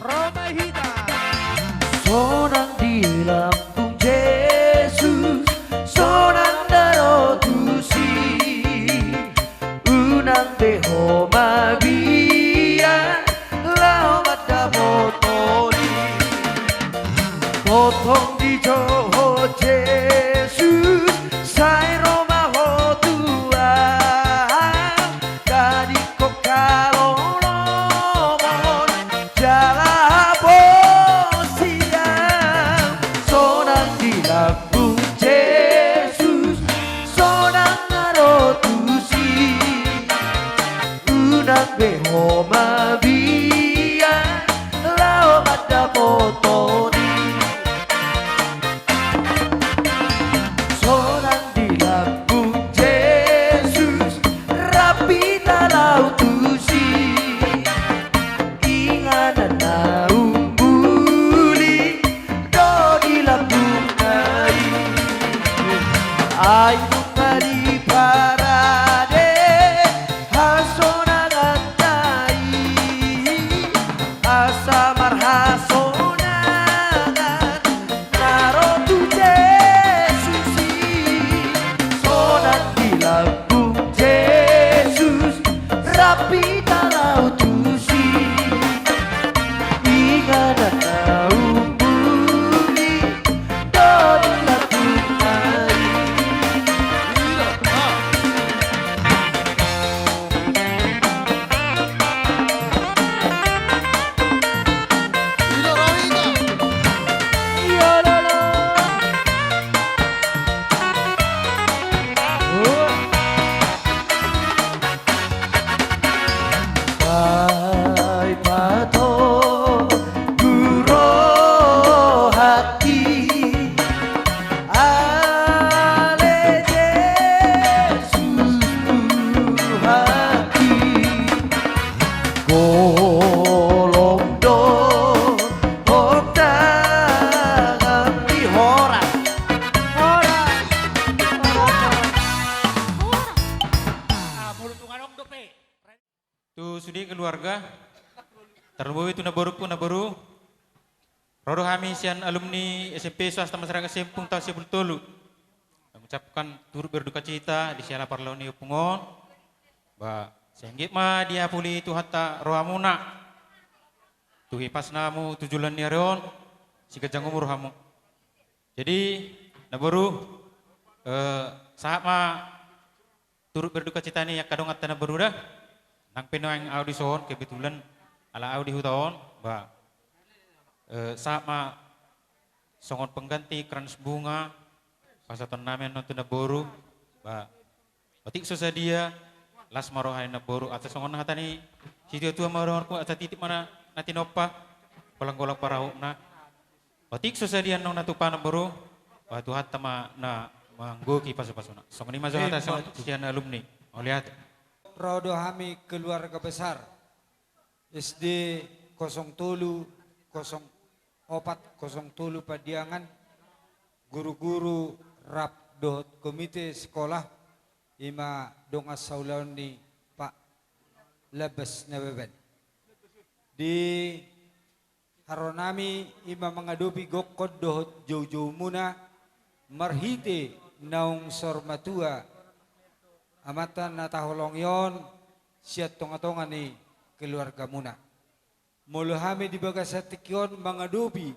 Roma Hita. Sonang di lambung Yesus, sonang daro tusi, unang beho mabia, lao mata motoni, potong di Joho Yesus, sai Roma ho tua, kadi kok kalau nomor jalan siang, sonang di lambung Yesus, sonang ngarotusi, unang beho mabia, lao mata potoni. Sonang di lambung Yesus, rapi talau tusi, ingatan na umbuli, do di lambung nai, ay nungari parade, hasona gantai, asa marhasonagan, narotu Yesusi, sonang di lambung Yesus, rapi talau tusi, ingatan na umbuli, do di lambung nai. Ya la la. Pai pato guro hati, ale Yesus hati, golong do hotangan di horas, horas, Tu sudi keluarga, terlebih itu naboru pun naboru. Rodo kami sian alumni SMP swasta masyarakat Sempung tahun 2010. Mengucapkan turut berduka cita di siala parlauni pungon. Ba senggit ma dia puli tu hatta rohamuna. Tuhi pas namu tujulan niaron si kejang umur hamu. Jadi naboru saat ma turut berduka cita ni yak kadong atta naboru dah. Nang penoang audison kebetulan ala audi hutaon ba sama songon pengganti krans bunga pasaton namen nonton naboru ba otik sosadia las marohay naboru atas songon hatani situ tua marohon ku atas titik mana nanti nopa kolang-kolang parahuk na otik sosadia nong natupa naboru ba tu hatta ma na manggoki pasu-pasuna songon ima zohata songon sian alumni olihat. Rodo kami keluarga besar SD 07 04 07 Padiangan, guru-guru Rapdot komite sekolah ima dongas saulaun ni Pak Lebes Nebeben di haronami ima mengadopi gokod dohot jauh-jauh muna marhite naung sormatua amatan na taholong yon siat tonga-tonga ni keluarga muna. Mulu hami di bagasatikyon mengadopi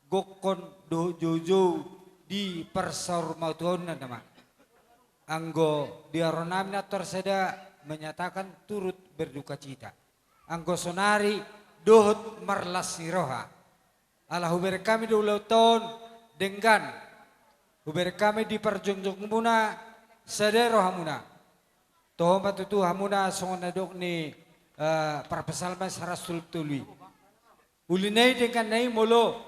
gokon do jojo di persormatuan na nama. Anggo di aronami na terseda menyatakan turut berduka cita. Anggo sonari dohot marlas siroha. Ala huber kami dulu tahun dengan huber kami di perjunjung muna sederoha muna. Toh matutu hamuna songon nadok ni parpesalma sarasul tului. Ulinai dengan nai molo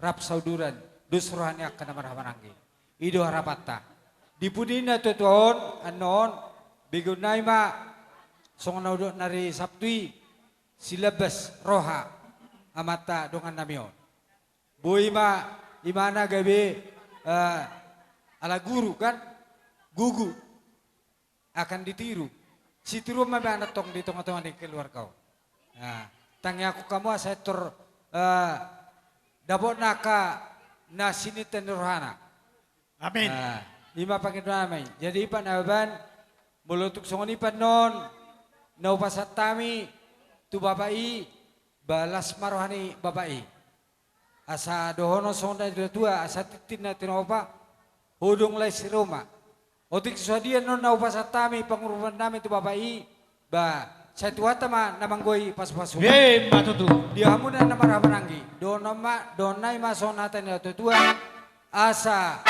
rap sauduran dusrohani akan marhamananggi. Ido harapata. Dipudina tutuon anon bigunai ma songon nadok nari sabtui silabas roha amata dongan namion. Bui ma imana gabe ala guru kan gugu akan ditiru. Si tiru mah anak tong di tengah-tengah di keluar kau. Nah, tangi aku kamu asetor dabot naka na sini tenurhana. Amin. Lima pakai damai. Jadi ipan aban mulutuk songon ipan non na upasat tami tu bapai balas marohani bapai. Asa dohono songon dari tua asa titin na tinopa hudung lai si Roma. Otik suadian non na upasat tami pengurupan nami tu bapai ba saya tua tama namanggoi pas-pasu. Matutu. Dia hamuna na marabananggi. Donai masonata ni tua asa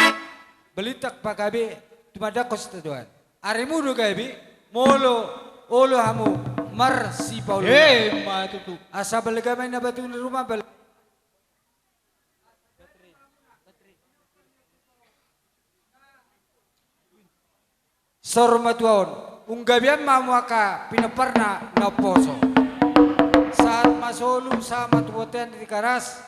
belitak pagabe tumadakos tuan. Arimudo gabi molo olo hamu marsi Paulo. Matutu. Asa baligamay na batu ni rumah Sormatuon, unggabian mamuaka pinaparna na poso. Saat masolu sa matuoten di karas,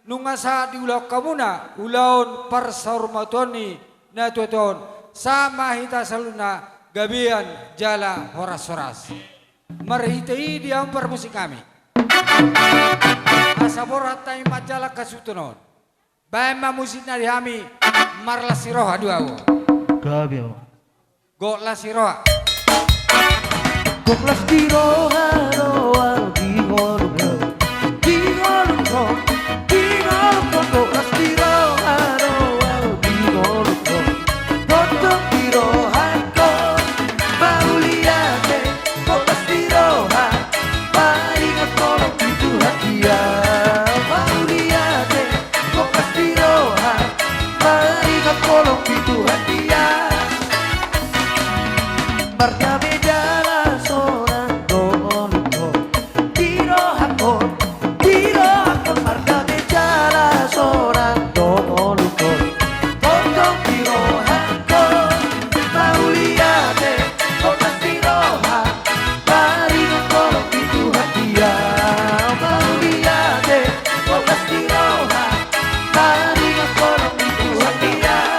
nunga sa diulaw kamuna, ulaon par sormatuon ni na tuoton, sa mahita saluna gabian jala horas-horas. Marhitai diam par musik kami. Asaborat tayo majala kasutunon. Bayan mamusik na dihami, marlasiroha duawo. Gabi mo. Go lasiroha. Goklas di roha roa di golong di golong di golong goklas di roha roa di golong potong di roha ko bauliate goklas di roha palingat kolong itu hadiah bauliate goklas di roha palingat kolong itu hadiah Marga bejala seorang doloko Tiro hakon marga bejala seorang doloko Potong tiro hakon Mauliate Kotas tiro hak Paringan kolong itu hadiah Mauliate Kotas tiro hak Paringan kolong itu hadiah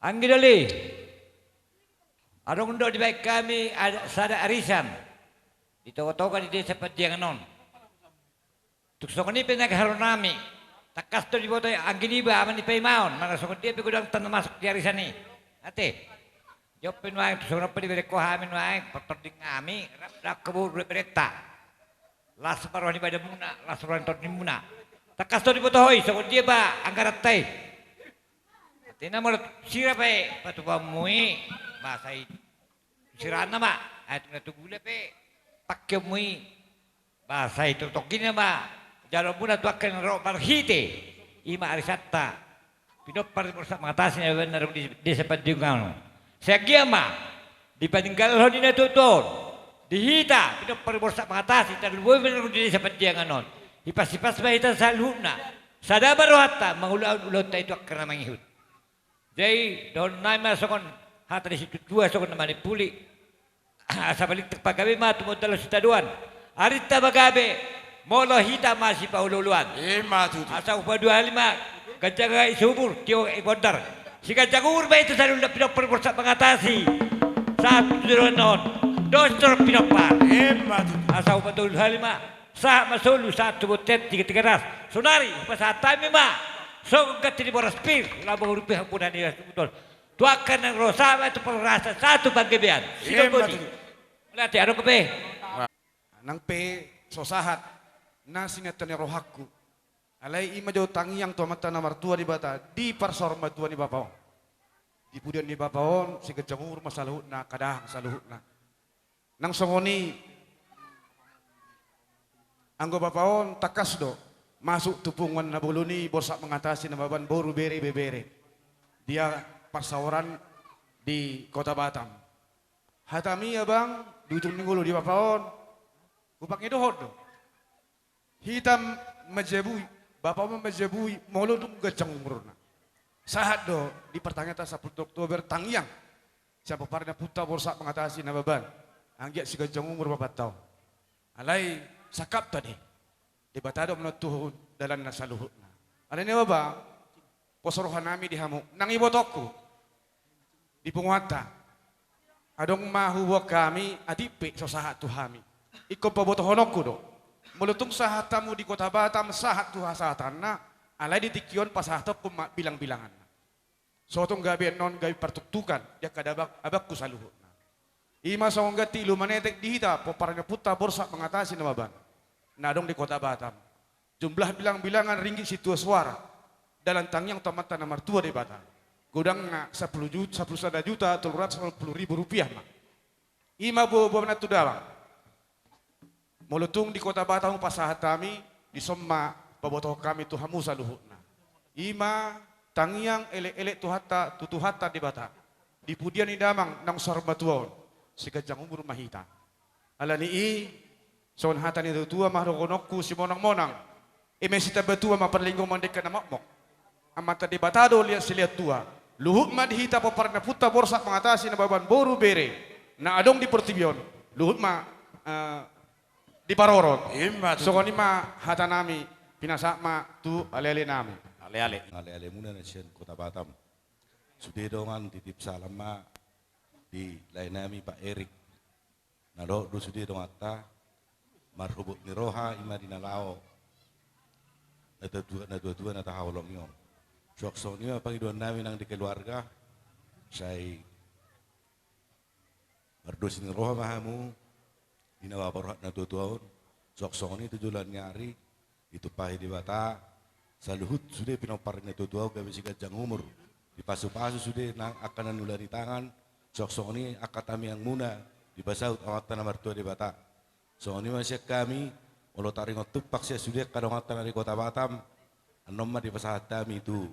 Anggi dali. Adong ndo di baik kami ada sada arisan. Dito-toka di desa Padianganon. Tuk sokoni penak harunami. Takas to di boto anggi di ba aman di paimaon. Mana sokon dia pegudang tanah masuk di arisan ni. Ate. Jopin wae tuk sokon pedi bere kohamin wae kotor di ngami rak kebur bereta. Las parwani pada muna, las parwani tot di muna. Takas to di boto hoi sokon dia ba anggarat tai. Tina mo sira pe patuba mui bahasa sirana ma ayat na tugule pe pakke mui bahasa itu tokina ma jalo muna tuakan ro marhite ima arisatta pinop par persa mengatasi benar di desa Padiungan segia ma dipaninggal ho dina tuton dihita pinop par persa mengatasi dan luwe benar di desa Padiungan hipas-hipas ba ita saluna sadabar hatta mangulau-ulau ta itu karena mangihut. Jadi don naik masukkan hata di situ dua sokon namanya puli. Asa balik terpagabe mah tu modal sitaduan. Arita bagabe molo hita masih paululuan. Matutu. Asa upa 25 gajaga isubur tio ibodar. Si gajagur ba itu salun pinok perborsa mengatasi. Satu non. Dostor pinopar. Matutu. Asa upa 25 sah masulu satu botet 3 Sonari pasata mah. So gati di boras pir, labang rupiah punan dia betul. Tuakan yang rosama itu perasa satu bagian. Siapa bodi? Nanti ada kepe. Nang pe sosahat na sinatan ni rohakku. Alai ima jo tangi yang tua mata namar tua di bata di parsorma tua ni bapaon. Di pudian ni bapaon si kejangur masaluhut na kadang saluhut na. Nang songoni anggo bapaon takas do. Masuk tupungan na buluni borsak mengatasi nababan boru bere bebere. Dia persawaran di kota Batam. Hatami ya bang, di ujung minggu di Bapaon. Kupang idohod do. Hitam majebui, bapak mau majebui, molo dum gajang umurna. Sahat do dipertanyakan 10 Oktober tangyang. Siapa parna puta borsak mengatasi nababan. Anggiat si gajang umur 4 tahun. Alai sakap tadi. Debatado menutuh dalam nasaluhutna. Alai ne baba, posorohan nami dihamuk. Nang ibotokku. Di penguata. Adong mahu kami adipe so sahat tuhami. Iko pabotohonokku do. Melutung sahatamu di kota Batam sahat tuha sahatanna. Alai ditikion pasahatop bilang-bilangan. Sotong gabi non gabi pertuktukan dia kadabak abakku saluhut. Ima songgati lumanetek dihita poparnya puta borsak mengatasi namaban. Nadong di kota Batam. Jumlah bilang-bilangan ringgit situ suara dalam tangyang tamatan nomor 2 di Batam. Gudang 10 juta 310.000 rupiah mak. Ima buah tu dawang. Molutung di kota Batam pasahat kami di somma pabotoh kami tuhamu saluhutna. Ima tangyang elek-elek tutuhata di Batam. Di pudian ni damang nang sarbatuon si gajang umur mahita. Alani i son hata ni tutua mahrokonokku si monang-monang. Imesita betua maperlinggo mandeka na makmok. Amata di batado lihat si lihat tua. Luhut ma dihita paparna puta borsak mengatasi na baban boru bere. Na adong di pertibion. Luhut ma di paroron. Sokoni ma hata nami pinasak ma tu alele nami. Ale muna na siya kota Batam. Sudah dongan titip salam ma di lain nami Pak Erik. Nado do sudah dong atta marhubut ni roha ima dinalao. Na dua na tahawlong yon. Sok niyo pangiduan nami nang di keluarga. Say mardos ni roha mahamu dinawa paruhat na tuon. Sok ni tujulan nyari itu pahi di Bata. Saluhut sudah pinopar na tutuaw kami si gajang umur. Di pasu-pasu sudah nang akan nulari tangan. Sok ni akatami yang muna di pasaut awatan nomor 2 di Bata. So ni masih kami olo taringot tupak siya sudah kadangatan dari kota Batam. Anom ma di pasahat kami itu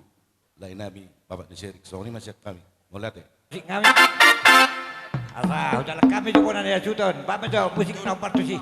lain nabi bapak di Serik. So ni masih kami. Mulat ya. Musik kami. Asa, udah kami juga nanti ajudan. Bapak jauh musik nomor 7.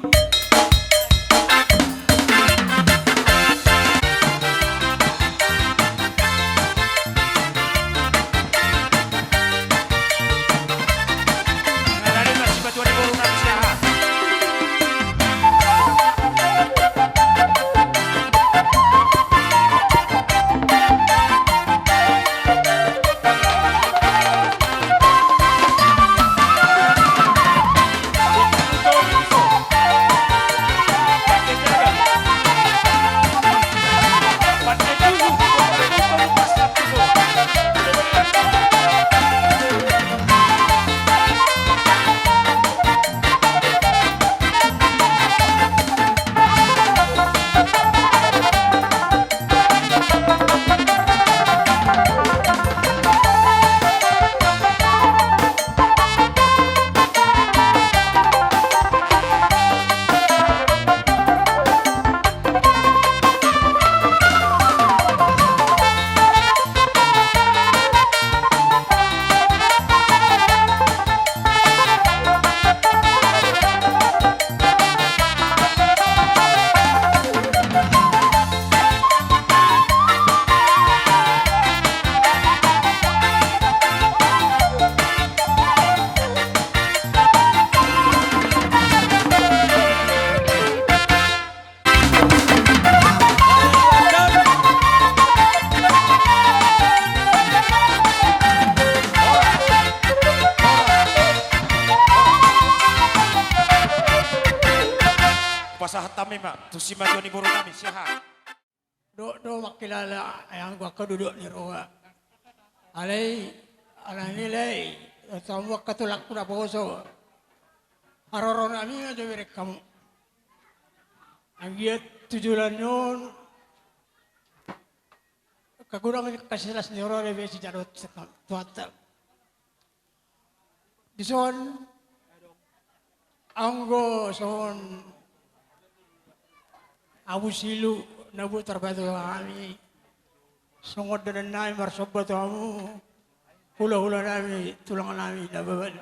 Pasahat kami mak, tu si maju ni buru kami sihat. Do makilala yang gua keduduk di roa. Alai nilai semua ketulak kuda boso. Aroron kami aja mereka kamu. Anggiat tujuan yon. Kagurangan kasilas ni orang lebih sejarah tuata. Di son anggo son Abu Silu nabu terbatu kami, songod dan nai marsobat kamu, hula nami tulang nami nababan.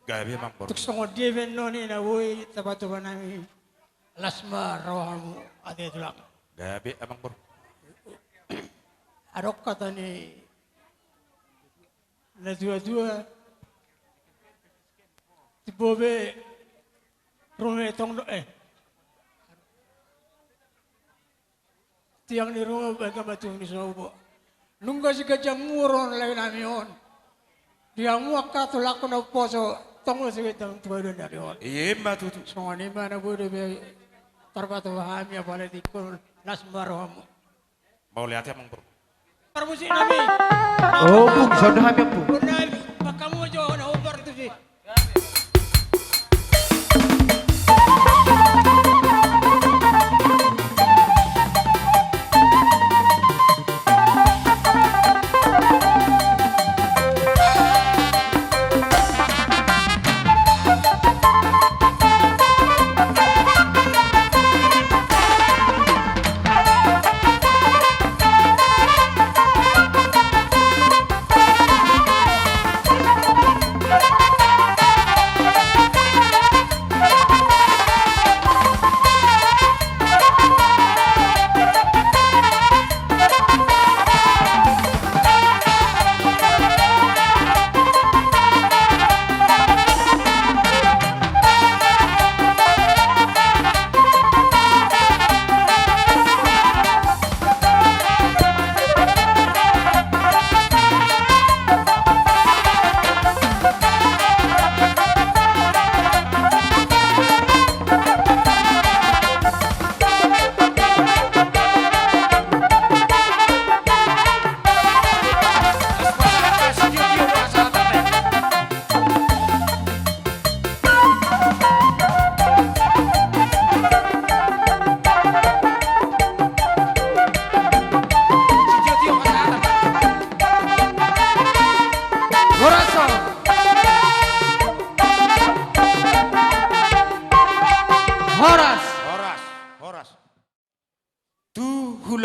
Gabi mak buru. Tuk songod dia benoni nabu terbatu nami, lasma rohamu ate tulak. Gabi amang bor. Adok kata ni na dua-dua tibobe rumah tong tiang di rumah baga batung di sobo. Nunggu si gajah muron lain namion. Dia muak katulak ko na poso tong si gajah tuwa dari on. Iya matu tu. So ni mana boleh be terbatas hami apa lagi kau lasma rohamu. Mau lihat amang bor. Permusi nami. Oh, Bung, sudah hamil, Bung. Benar, kamu jauh na ubar itu sih.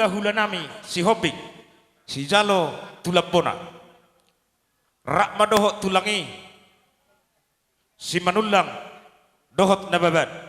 hula-hula nami si Hobing, si Jalo tulabona, rak madohot tulangi, si Manulang dohot nababan.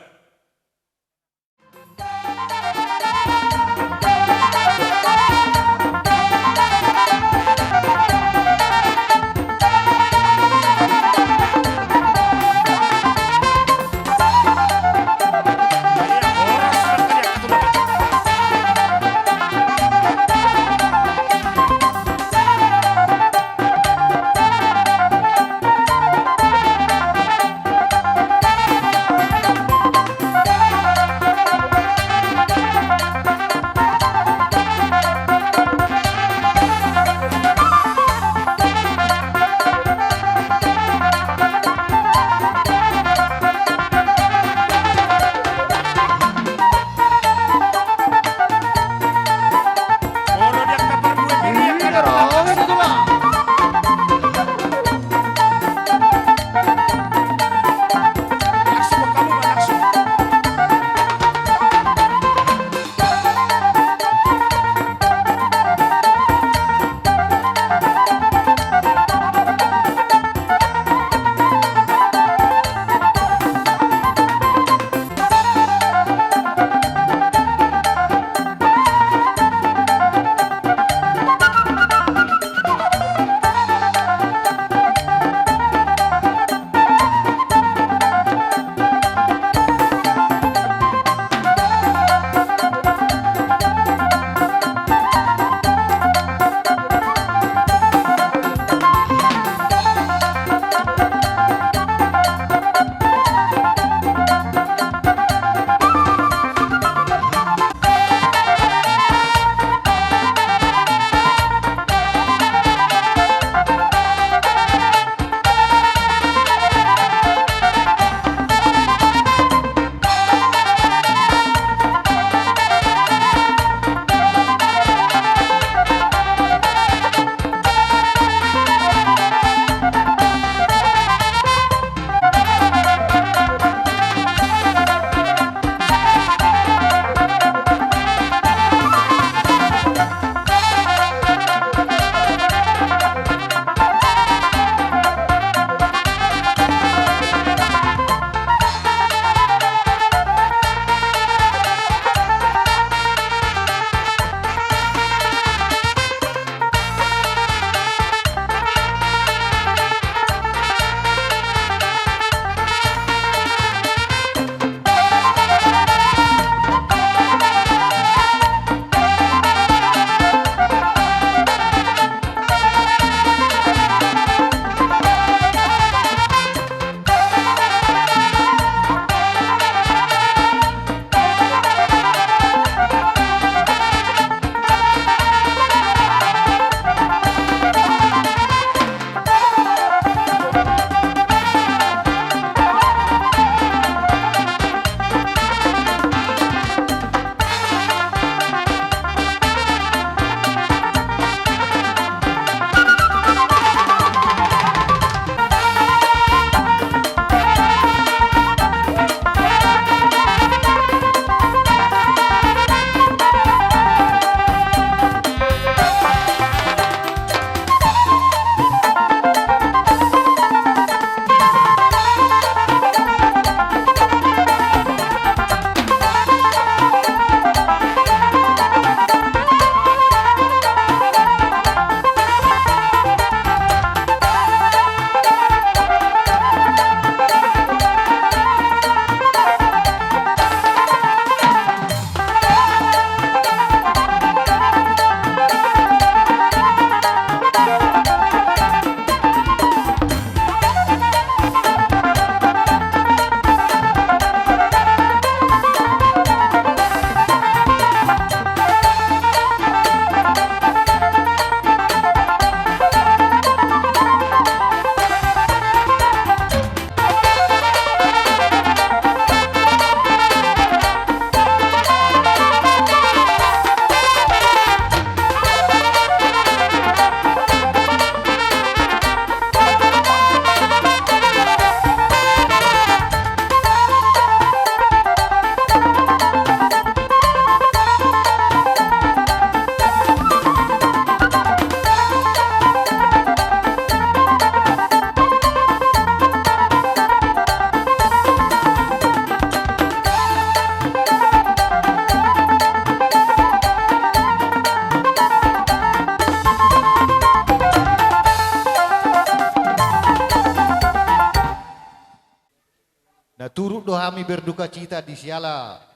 berduka cita di siala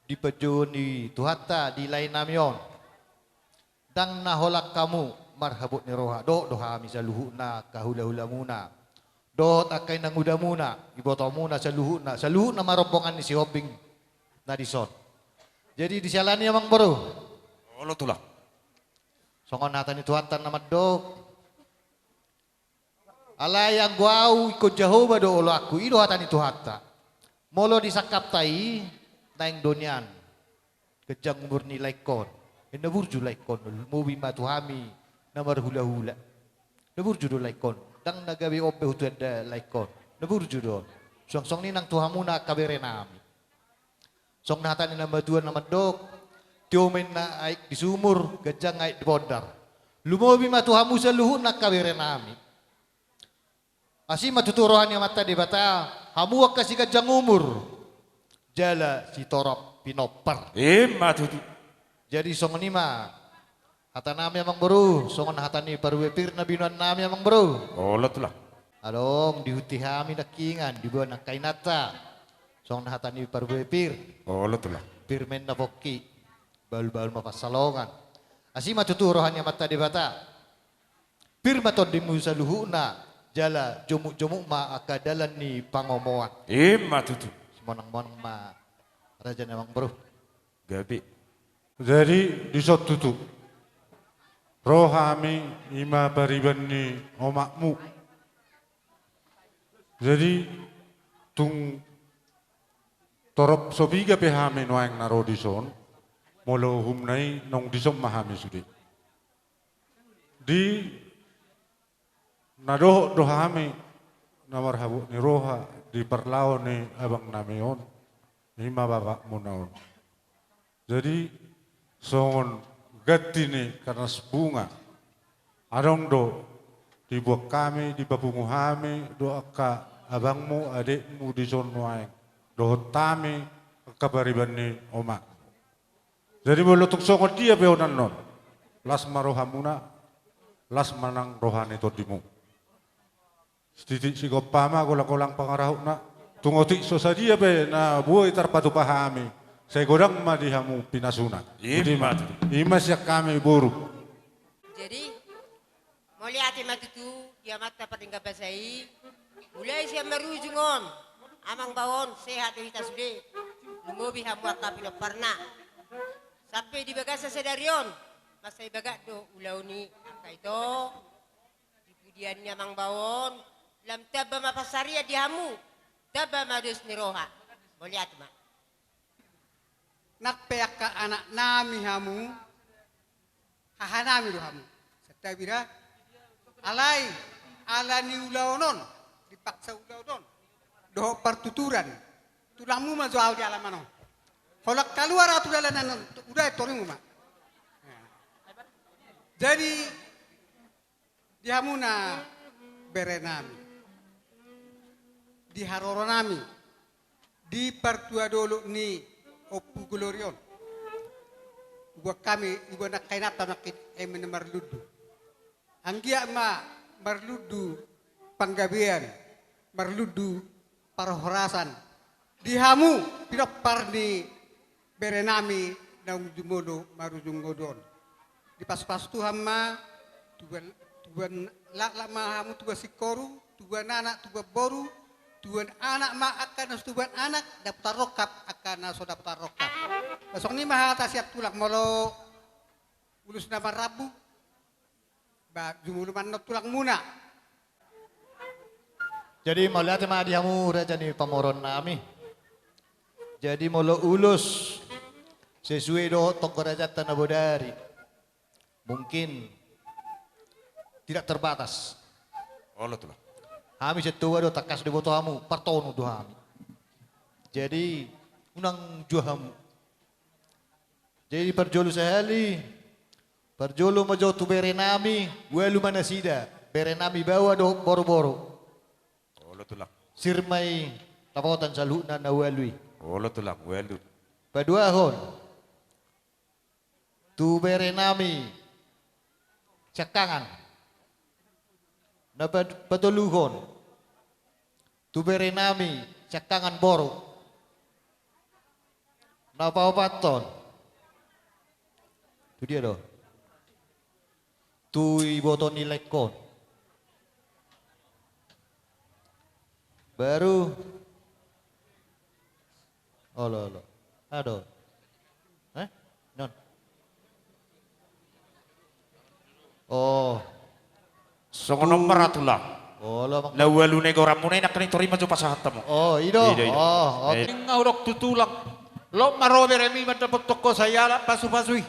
di pejun di tuhata di lain namion dang naholak kamu marhabut ni roha do doha misaluhuna kahula-hula muna do takay nang uda muna iboto muna saluhuna marombongan ni si Hobing na dison jadi di siala ni amang baru Olo tulang. songon hatan ni tuhatan na maddok alay ang guau ikut Jehovah do olo aku ido hatan ni tuhata molo disakap tai naing donian kejang murni laikon naburju laikon mubi matuhami namar hula-hula naburju do laikon dang nagawi ope hutu ada laikon naburju do song ni nang tuhamuna kabere nami song nahatan ni nambaduan namadok tiomen na aik di sumur kejang aik di bondar lumobi matuhamu saluhut na kabere nami asi matuturohan yang mata di bata hamu kasih kejang umur jala si torop pinopar. Matutu. Jadi songon ima hata nami amang baru, songon hata ni parwepir na binuan nami amang baru. Olo tulang. Adong dihuti hami nakingan di bawah nak kainata. Songon hata ni parwepir. Olo tulang. Pirmen na poki. Bal-bal mapasalongan. Asima tuturohan yang mata di bata. Pir maton di musa luhuna jala jomuk-jomuk ma akadalan ni pangomoan. Matutu. Monang-monang ma raja namang bro. Gabi. Jadi di suatu tutu rohami ima bariban ni omakmu. Jadi tung torop sobiga pehame noang narodison molo humnai nong disom mahami sudi. Di nadoh dohami namar habu ni roha di perlawan ni abang namion lima bapak munaon jadi songon gati ni karena sebunga adong do di buah kami di babungu kami do ka abangmu adikmu di sonwaeng do tami kabariban ni oma jadi bolotuk songon dia beonan non las marohamuna las manang rohani todimu Setitik si kopama kolang-kolang pangarahuk na tungotik sosadia be na buhay tarpatu pahami saya godang madihamu pinasuna ima siya kami buruk jadi mulai ati matutu dia mata patingga basai mulai siya marujungon amang bawon sehat kita sudah lumobi hamu akapi parna sampai di bagasa sedarion masai bagat do ulauni kaito kemudian amang bawon lam taba mapasaria dihamu taba madus niroha moliat ma Nakpeak ka anak nami hamu hahanami do hamu satabira alai ala ni ulaonon dipaksa ulaonon do pertuturan tulangmu mazual di alamano holak keluar atu dalanan udah torimu ma jadi dihamuna berenami di haroronami di pertua dulu ni opu glorion buat kami ibu nak kainata nakit emen marludu anggia ma marludu panggabian marludu parohorasan dihamu pinopar ni berenami daung jumodo marujung godon di pas-pas Tuhan ma tuan lak ma hamu tuan sikoru tuan anak tuan boru tuan anak ma akan tuan anak daftar rokap akan so daftar rokap besok ni mah atas siap tulak molo ulus nama rabu ba jumuluman no tulak muna jadi mau lihat ma dihamu raja ni pamoron nami jadi molo ulus sesuai do toko raja tanah bodari mungkin tidak terbatas. Olo tulang. Kami setua do takas di boto hamu partonu do kami. Jadi unang juahamu. Jadi perjolu sehali perjolu majo tu berenami welu manasida berenami bawa do boro-boro. Olo tulang. Sirmai tapotan saluna na welui. Olo tulang welu. Padua hon. Tu berenami cakangan. Na patuluhon tu berenami Cakangan boru. Napa paton? Itu dia doh. Tui boto nilai kon. Baru. Olo. Aduh. Non. Oh. Songono maratulah. Olo. Lawalu nego ramune nak ni terima jo pasahatamu. Oh, ido. Oh, Eh. Ngaurok tutulak. Lo marobe remi matapok toko saya lah pasu-pasui.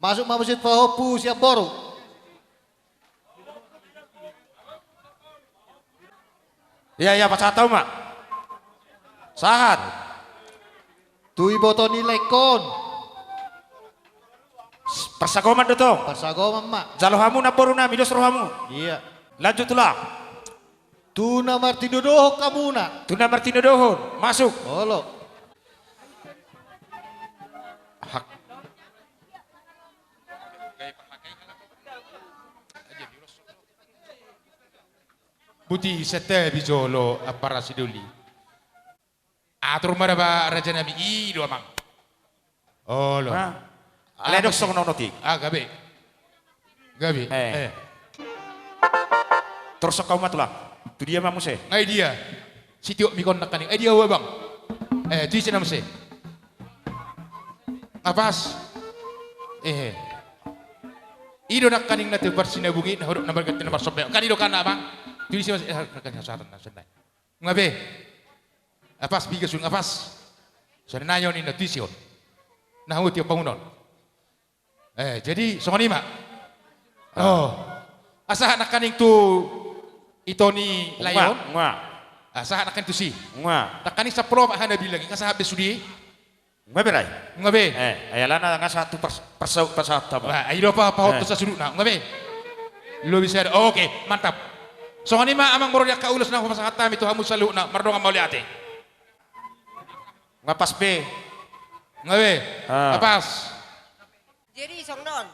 Masuk masjid Pahopu siap boru. Ya pasahatamu mak. Sahat. Tui boto nilai kon. Persagoman dotong. Persagoman mak. Jalohamu naboru nami dos rohamu. Iya. Lanjutlah. Tuna Martino doho kamu nak. Tuna Martino dohon. Masuk. Olo. Hak. Buti sete bijolo apara siduli. Atur maraba raja nabi i do amang. Oh lo. Aledok songono noti. Gabe. Gabe. Terus kau matulah. Tu dia mamu se. Ngai dia. Sitiok mikon nakani. Dia wa bang. Tu isi nama se. Apas. Ido nakaning na tebar sinabungi na huruf nambar ganti nambar sobek. Kan ido kana bang. Tu isi mas kan hasatan na senai. Ngabe. Apas biga sun apas. Sana nayon ni na tu isi on. Nah tiap bangunan. Jadi songoni mak. Oh. Asa nakaning tu itoni layon. Asa nakaning tu si. Nakaning sa pro hana bilang kasahabe sudi. Ngabe rai. Ngabe. Ayalana nga satu persahatamu. Ayo pa hot sa sudut na. Ngabe. Lo bisa. Oke, mantap. Songoni mak amang moro ka ulos na ko masahatam itu hamu salu na mardong ang mauliate. Ngapas be. Ngabe. Apas. Jadi songdon,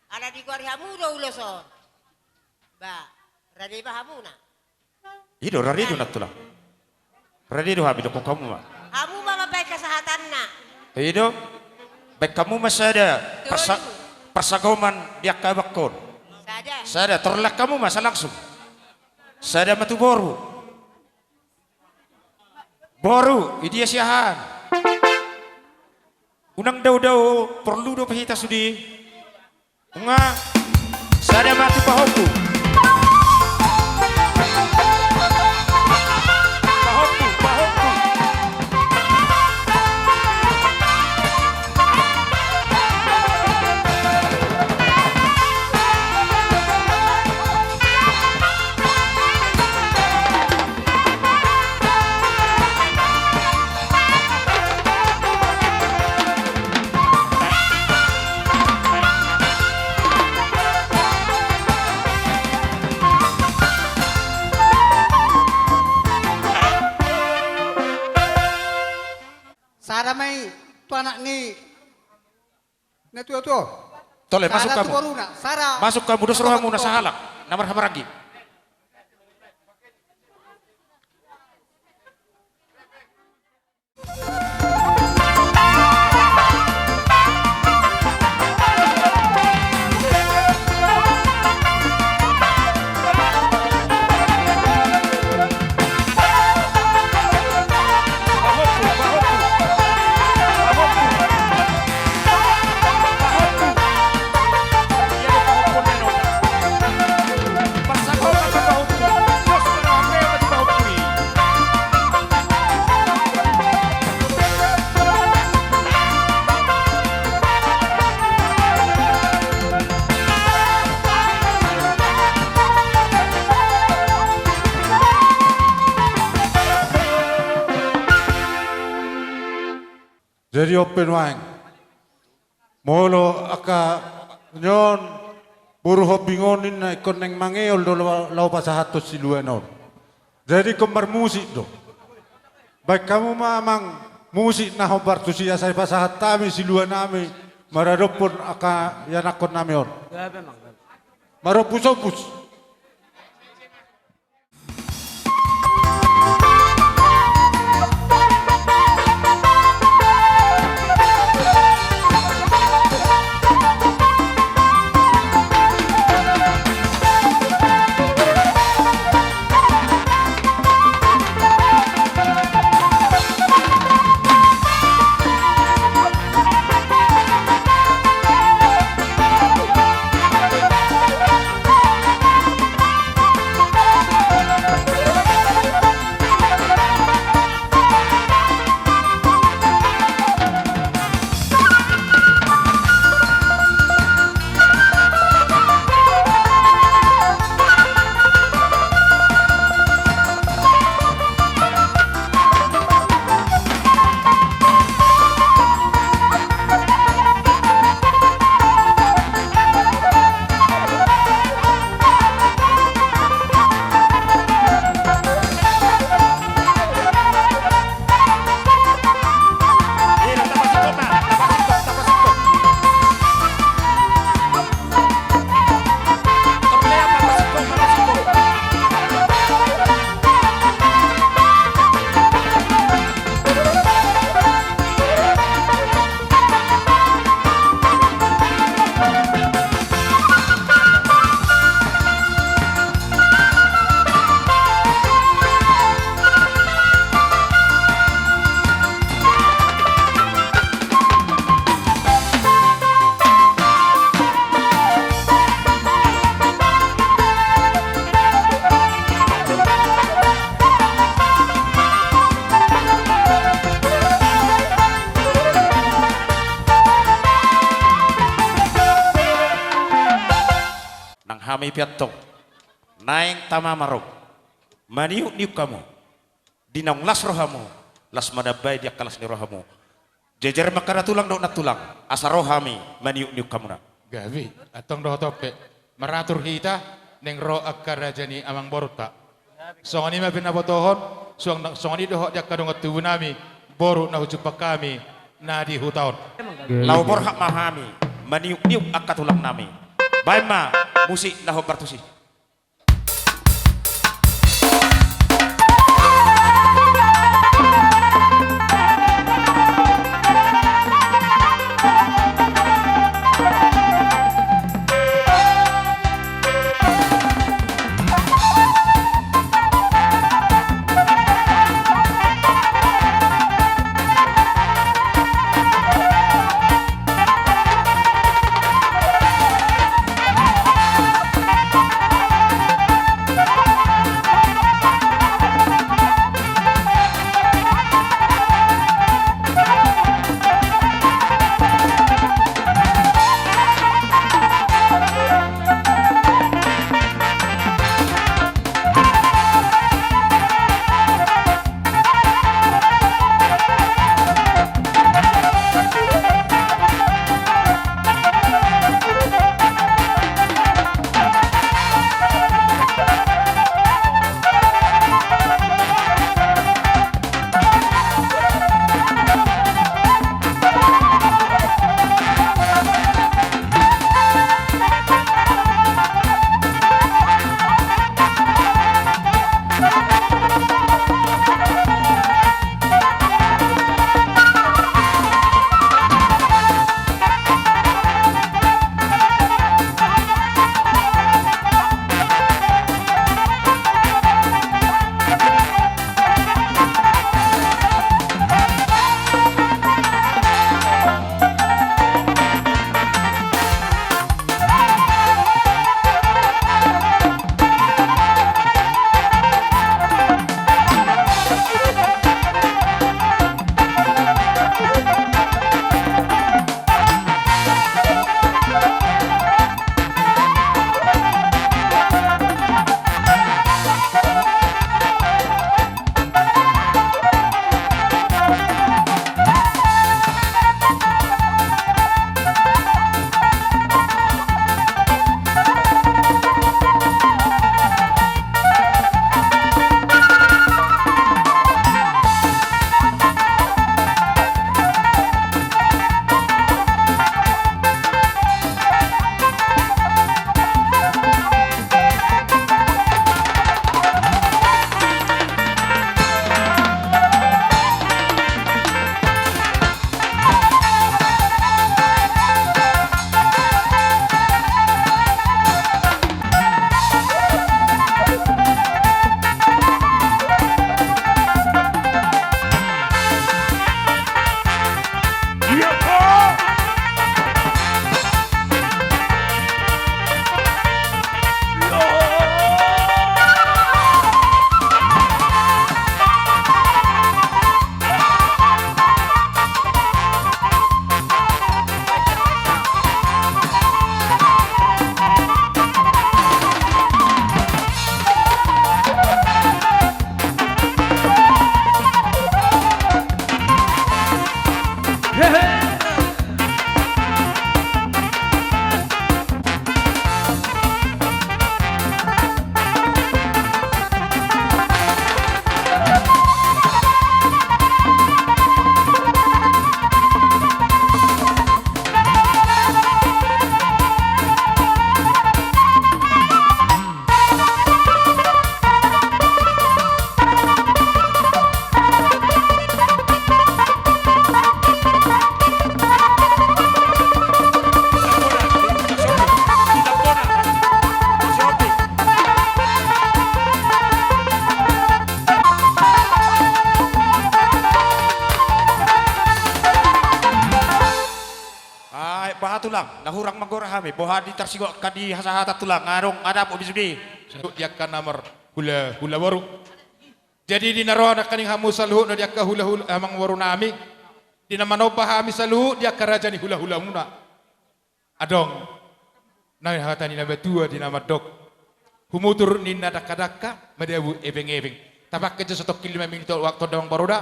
ada di kuari hamu do uloson. Ba, rade ba hamu na. Ido rari do natulah. Rari do habi do kamu mak. Hamu ba baik kesehatan na. Ido. Baik kamu masih ada persagoman dia kabakon. Sada terlak kamu masa langsung. Sada matu boru. Boru, dia siahan. Unang daw perlu do pahita sudi. Nga sada matu pahoku. Pahoku. Saramai tu anak ni. Na tu. Tole masuk Sada kamu. tu baru nak. Sara. Masuk kamu dos rohamu na sahalak. Namar hamaragi. Jadi open wang. Molo aka nyon buru hobingonin na ikon neng mangeol do lau pasahatos siluanon. Jadi kembar musik do. Baik kamu mamang musik na hobar tu siya sa pasahat tami siluan nami maradopon aka yanakon nami on. Maropus-opus. Hami piatok, naeng tamamarok, maniuk-niuk kamu, dinong las rohamu, las madabay dia kalas ni rohamu, jejer makara tulang dok natulang, asa rohami, maniuk-niuk kamu na. Gavi, atong doh tope, meratur kita, neng ro akara jani amang boruta. Songani ma pinabotohon, songani doh dia kadong tubuh nami, boru na hujupak kami, na di hutaon. Lau borhak mahami, maniuk-niuk akatulang nami. Baima musik lahu bartusi. tulang, nahurang magorahami, bohadi tarsigo kadi hasahata tulang, ngarong ada po bisudi. Salut dia kan namar hula hula waru. Jadi di naroa nak kaning hamu saluh na dia ka hula hula amang waru nami. Di nama no pahami saluh dia ka raja ni hula hula muna. Adong. Nai hata ni nama tua di nama dok. Humutur ni nadaka-daka madebu ebeng-ebeng. Tapak keja 1 kilo minit waktu dawang baroda.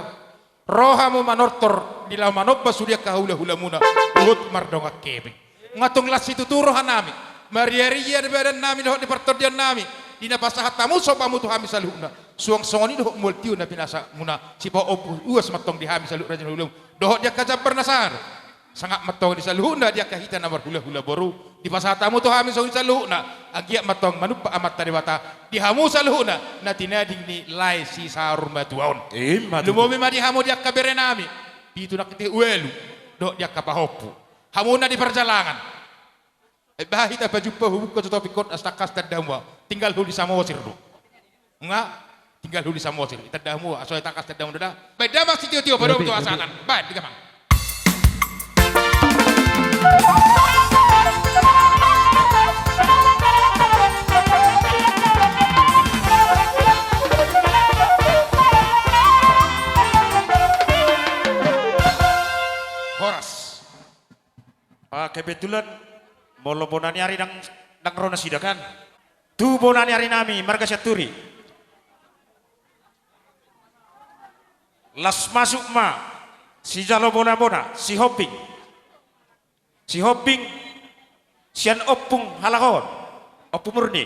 Rohamu manortor di lau manoppa sudia ka hula hula muna. Uhut mardonga kebeng. Ngatong las itu turohan nami. Maria-ria di badan nami doh di pertodian nami. Dina pasahat tamu sopamu tu hami saluhna. Suang songoni doh multiu na pinasa muna. Sipa opu uas matong di hami saluh raja hulung. Doh dia kajab bernasar. Sangat matong di saluhna dia kahita namar hula-hula boru. Di pasahat tamu tu hami songoni saluhna. Agiak matong manupa amat tadewata. Di hamu saluhna. Na tinading ni lai si sarur matuaon. Lumomi ma di hamu dia kabere nami. Itu nak kiti uelu. Doh dia kapahopu. Hamu na di perjalanan. Bahita bajumpa hubuk ke topikot astakas tadamwa tinggal huli samosir do nga tinggal huli samosir tadamu aso takas tadamu dah beda mak tio-tio pada untuk asanan baik digamang Horas kebetulan Molo bonani hari nang rona sidakan. Tu bonani hari nami marga syaturi. Las masuk ma si jalo bona si hopping. Si hopping sian opung halahon. Opung murni.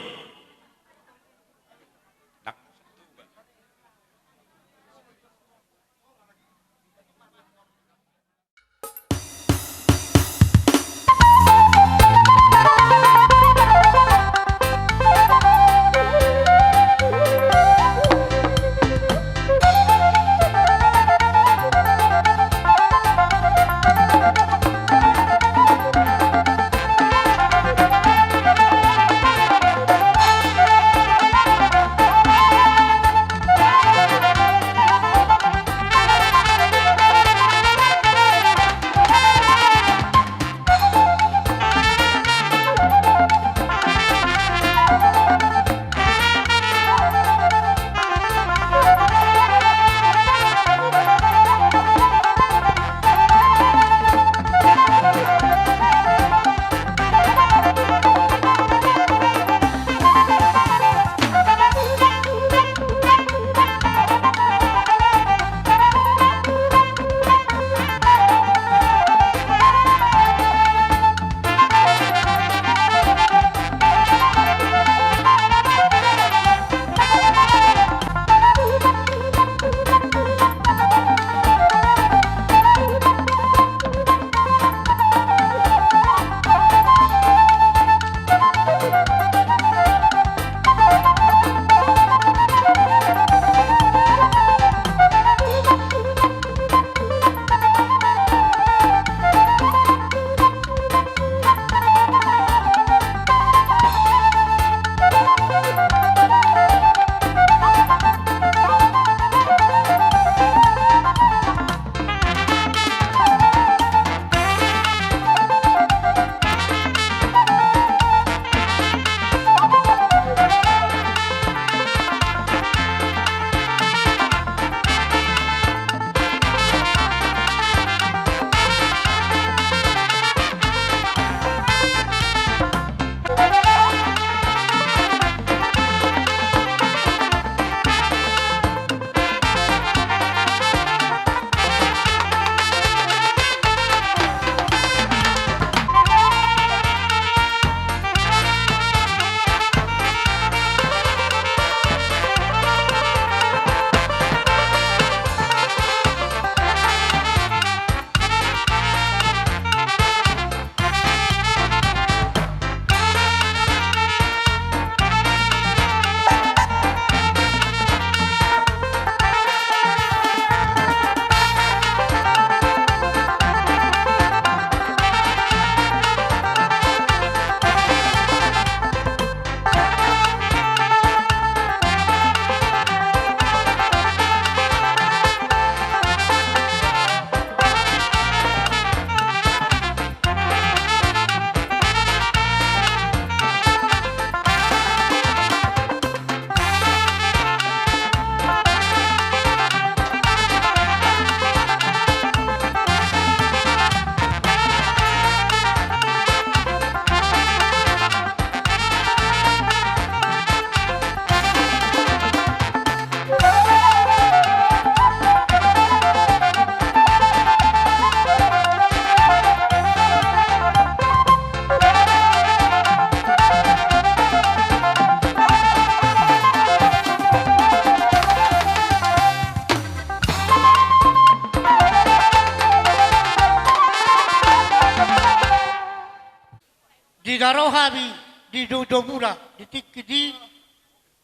Darohabi di Dodobura di Tikidi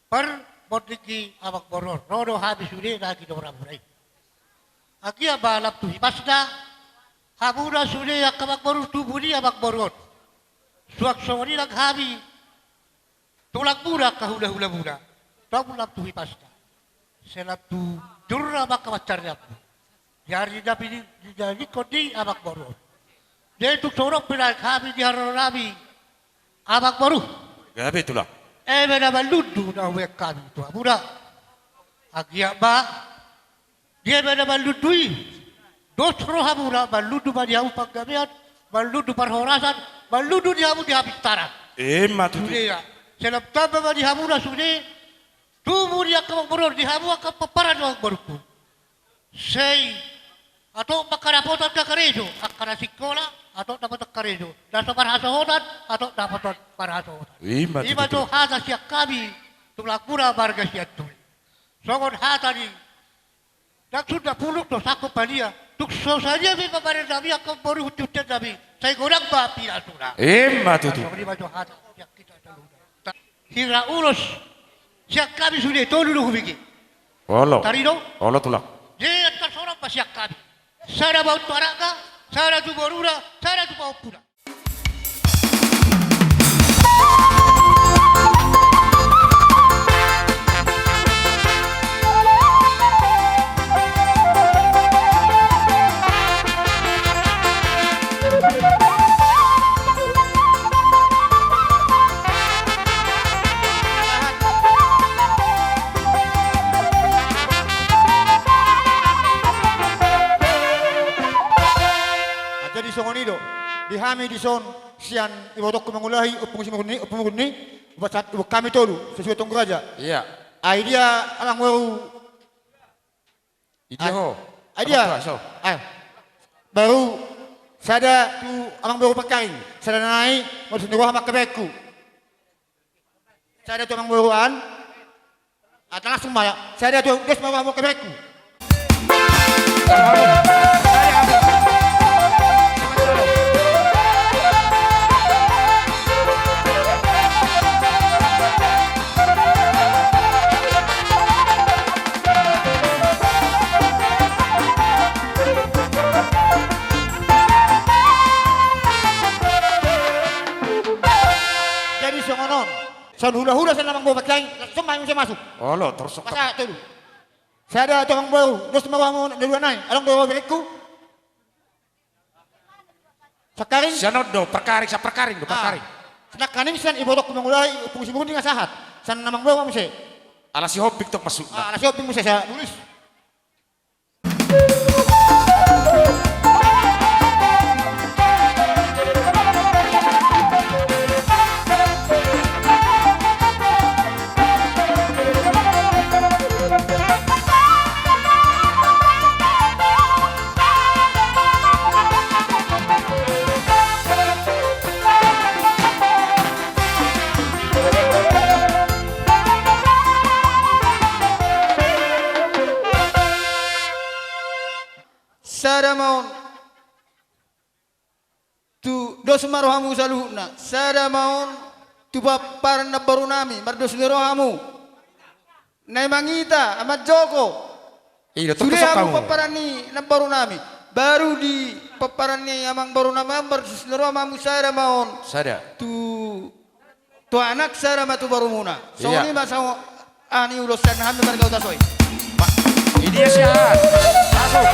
per bodiki abak boron. Rodo habi sudah lagi dora murai. Aki abalap tu hipasda. Habura sudah yang kabak boron tubuni abak boron. Suak soni lag habi. Tulak murah kahula-hula murah. Tahu lap tu hipasda. Selap tu jurra abak kawacarnya. Yari dapi di kodi abak boron. Dia tu sorok pirak habi di harabi. Abak boru. Gabi tulang. Beda baludu na wek kami tu abura. Agia ba. Dia beda baludui. Dosro habura baludu ba dia upak gabiat. Baludu parhorasan. Baludu dia abu dia habis tarat. Matu tu. Sudah ya. Selap taba ba di habura sudah. Tubuh dia kabak boror di habura kapaparan wak borku. Sei. Atau pakarapotan kakarejo. Akara sikola. Atau dapat karejo. Dan separhasohodan. Atau dapat parhasohodan. Ima tu hata siak kami. Tulak pura barga siak tu. Songon hata ni. Dak sudah puluk tu saku palia. Tuk so saja bi paparan nabi aku baru hututan nabi. Saya gorang bapi asura. Matu tu. Ima tu hata siak kita saluda. Hira urus. Siak kami sudah tolu lu bigi. Olo. Tarido. Olo tulang. Dia atas orang pasiak kami. Sada bau tuaraka. Sada tu borura. Sada tu bau pura. Jadi songonido dihami di son sian ibotok kumangulahi upung ni buat kami tolu sesuai tunggu raja. Iya. Idea alang baru. Idea ho. Idea. Baru sada tu alang baru pakai. Sada naik masuk ni wah makabeku. Sada tu alang baruan. Atau langsung maya. Sada tu des mawah makabeku. San hula-hula sa namang bawa pakai, semua yang saya masuk. Olo terus. Masa tu. Saya ada tukang baru, dos mawa mo dua naik. Alang bawa beku. Sakaring. Sanod do perkaring sa perkaring do perkaring. Senak kaning san ibodok kumangulay upung sibun nga sahat. San namang bawa mo siya. Ala si Hobik tok masuk. Ala si Hobik mo siya nulis. Sada maun tu dos marohamu saluhna. Sada maun tu paparan na baru nami mardos rohamu. Nai mangita amat Joko. Sudah aku paparan ni na baru nami. Baru di paparan ni amang baru nami mardos rohamu sada maun. Sada. Tu anak sada matu baru muna. So ni masa ani urusan hamil mereka utasoy. Ini sihat. Masuk.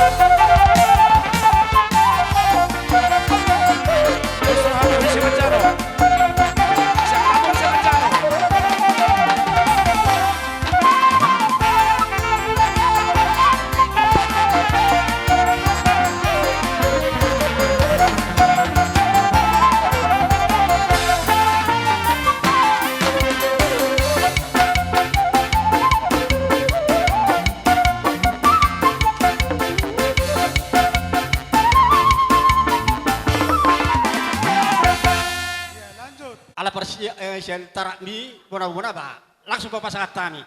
Sian tarak mi bona-bona ba langsung ke pasangan tani.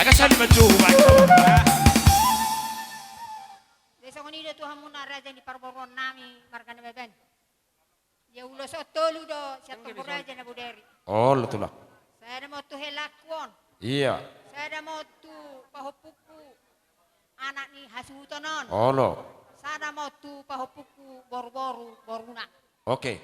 Agak sali maju Desa ngoni do Tuhan muna raja di parboron nami markana beben. Ya ulo sotolu do, siya tungkol aja na buderi. Oh, lo tulak. Saya ada mau tu helakuan. Iya. Saya ada mau tu pahopuku. Anak ni hasutonon. Oh, lo. Saya ada mau tu pahopuku boru-boru, boruna. Oke.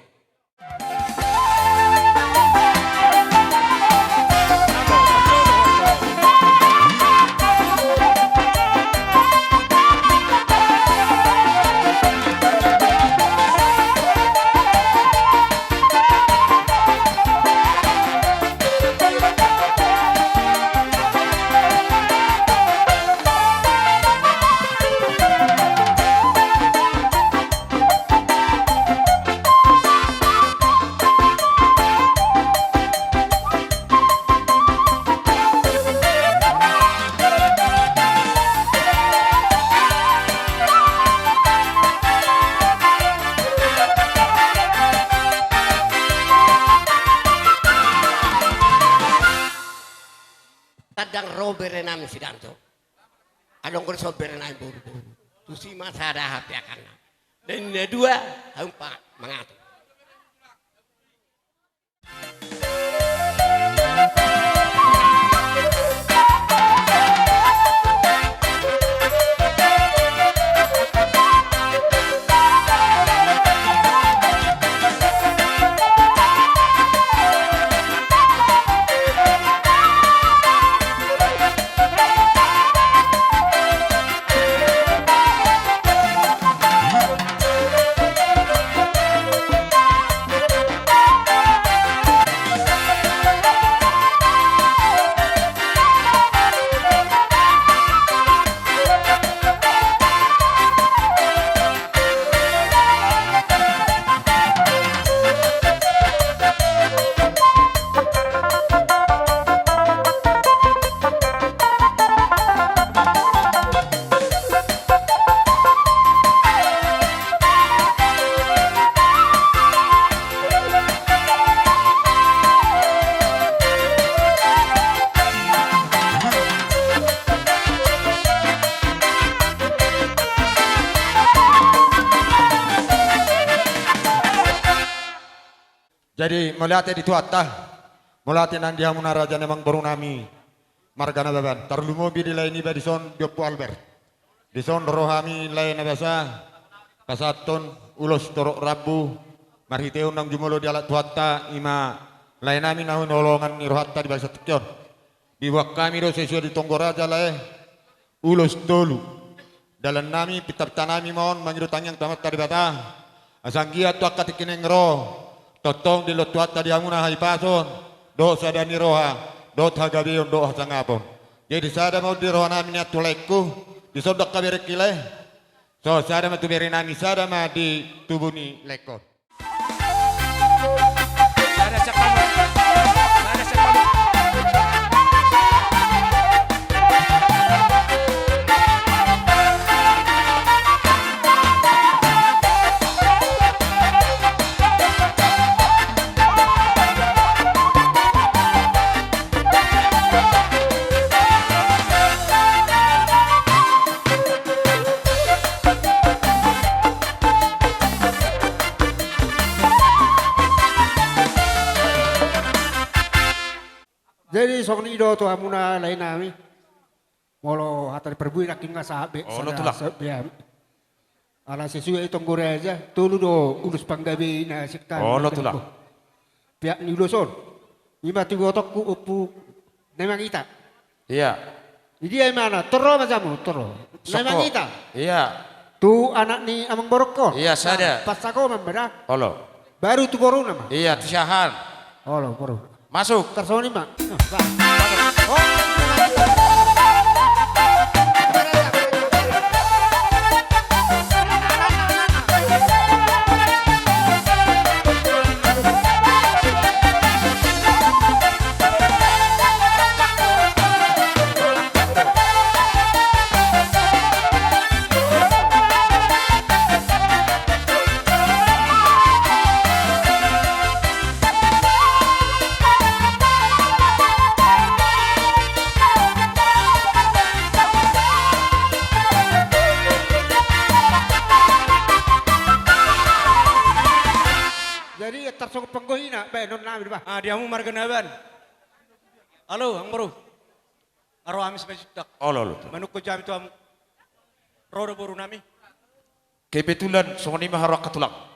Tadang robere namin si Danto. Anong ko sobere namin buru-buru. Tusi masada hapi akan. Dan dua hampa mengatur. Jadi melihatnya di tuata, melihatnya nang dia munaraja memang baru nami, margana beban. Tarlu mobil di lain iba di son Biopo Albert, di son rohami lain biasa, kasaton ulos torok rabu, marhiteo nang jumulo di alat tuata ima lain nami nahun nolongan ni rohatta di bahasa tekyon. Di wak kami do sesuai di Tonggoraja lain, ulos tolu. Dalam nami pitap tanami mohon mangiru tangyang tamat tadi bata, asanggia tu akati kineng roh. Totong di lotuat tadi amuna hai pason, do sadani roha, do tagabion do sangapon. Jadi sada mau di roha nami nya tuleku, di sodok kabere kile. So sada ma tu beri nami sada ma di tubuni lekon. Sada cakap. Sada cakap. Jadi sok ni do tu amuna lain nami. Molo hatar perbui raking ngasabe. Oh, lo tulak. Ala sesuai tonggore aja. Tulu do ulus panggabi na siktan. Oh, lo tulak. Pihak ni uloson. Ima tiga otakku upu memang kita. Iya. Dia mana? Toro macamu, toro. Memang kita. Iya. Tu anak ni amang boroko. Iya, sada. Pas aku membeda. Halo. Baru tu baru nama. Iya, tu syahan. Halo, baru. Masuk. Tersoni mak. penon nami ba. Ah, diamu marganaban. Halo, ang baru. Aro amis masjid. Olol. Manuk ko jam itu am. Rodo baru nami. Kebetulan songoni maharok katulak.